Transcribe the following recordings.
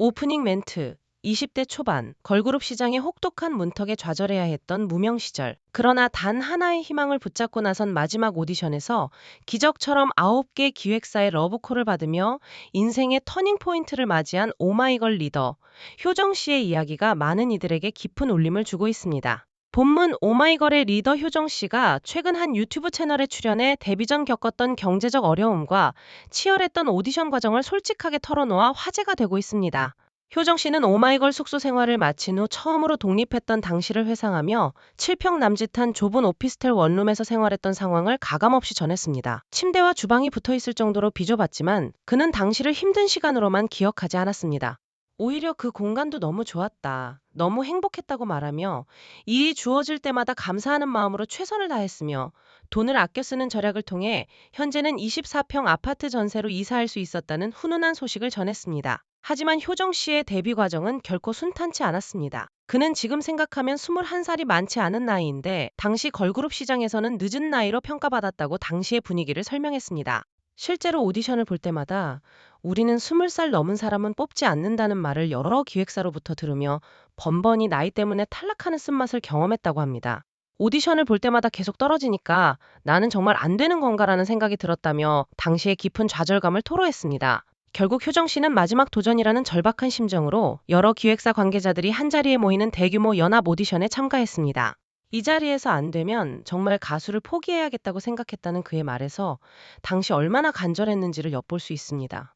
오프닝 멘트. 20대 초반, 걸그룹 시장의 혹독한 문턱에 좌절해야 했던 무명 시절. 그러나 단 하나의 희망을 붙잡고 나선 마지막 오디션에서 기적처럼 9개 기획사의 러브콜을 받으며 인생의 터닝포인트를 맞이한 오마이걸 리더, 효정 씨의 이야기가 많은 이들에게 깊은 울림을 주고 있습니다. 본문 오마이걸의 리더 효정 씨가 최근 한 유튜브 채널에 출연해 데뷔 전 겪었던 경제적 어려움과 치열했던 오디션 과정을 솔직하게 털어놓아 화제가 되고 있습니다. 효정 씨는 오마이걸 숙소 생활을 마친 후 처음으로 독립했던 당시를 회상하며 7평 남짓한 좁은 오피스텔 원룸에서 생활했던 상황을 가감없이 전했습니다. 침대와 주방이 붙어 있을 정도로 비좁았지만 그는 당시를 힘든 시간으로만 기억하지 않았습니다. 오히려 그 공간도 너무 좋았다. 너무 행복했다고 말하며 일이 주어질 때마다 감사하는 마음으로 최선을 다했으며 돈을 아껴 쓰는 절약을 통해 현재는 24평 아파트 전세로 이사할 수 있었다는 훈훈한 소식을 전했습니다. 하지만 효정 씨의 데뷔 과정은 결코 순탄치 않았습니다. 그는 지금 생각하면 21살이 많지 않은 나이인데 당시 걸그룹 시장에서는 늦은 나이로 평가받았다고 당시의 분위기를 설명했습니다. 실제로 오디션을 볼 때마다 우리는 20살 넘은 사람은 뽑지 않는다는 말을 여러 기획사로부터 들으며 번번이 나이 때문에 탈락하는 쓴맛을 경험했다고 합니다. 오디션을 볼 때마다 계속 떨어지니까 나는 정말 안 되는 건가라는 생각이 들었다며 당시의 깊은 좌절감을 토로했습니다. 결국 효정 씨는 마지막 도전이라는 절박한 심정으로 여러 기획사 관계자들이 한자리에 모이는 대규모 연합 오디션에 참가했습니다. 이 자리에서 안 되면 정말 가수를 포기해야겠다고 생각했다는 그의 말에서 당시 얼마나 간절했는지를 엿볼 수 있습니다.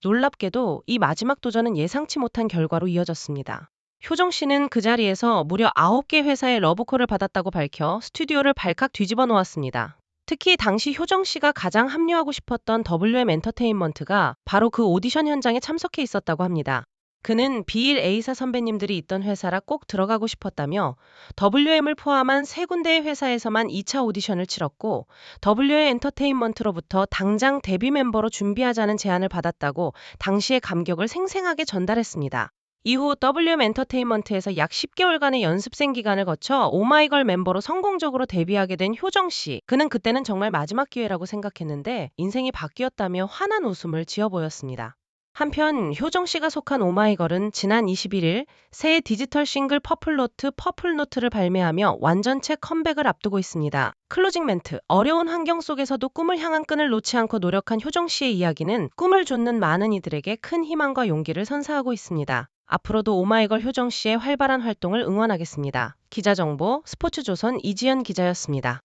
놀랍게도 이 마지막 도전은 예상치 못한 결과로 이어졌습니다. 효정 씨는 그 자리에서 무려 9개 회사의 러브콜을 받았다고 밝혀 스튜디오를 발칵 뒤집어 놓았습니다. 특히 당시 효정 씨가 가장 합류하고 싶었던 WM 엔터테인먼트가 바로 그 오디션 현장에 참석해 있었다고 합니다. 그는 비일 A사 선배님들이 있던 회사라 꼭 들어가고 싶었다며 WM을 포함한 3군데의 회사에서만 2차 오디션을 치렀고 WM 엔터테인먼트로부터 당장 데뷔 멤버로 준비하자는 제안을 받았다고 당시의 감격을 생생하게 전달했습니다. 이후 WM 엔터테인먼트에서 약 10개월간의 연습생 기간을 거쳐 오마이걸 멤버로 성공적으로 데뷔하게 된 효정 씨. 그는 그때는 정말 마지막 기회라고 생각했는데 인생이 바뀌었다며 환한 웃음을 지어 보였습니다. 한편 효정 씨가 속한 오마이걸은 지난 21일 새 디지털 싱글 퍼플노트를 발매하며 완전체 컴백을 앞두고 있습니다. 클로징 멘트. 어려운 환경 속에서도 꿈을 향한 끈을 놓지 않고 노력한 효정 씨의 이야기는 꿈을 좇는 많은 이들에게 큰 희망과 용기를 선사하고 있습니다. 앞으로도 오마이걸 효정 씨의 활발한 활동을 응원하겠습니다. 기자정보 스포츠조선 이지연 기자였습니다.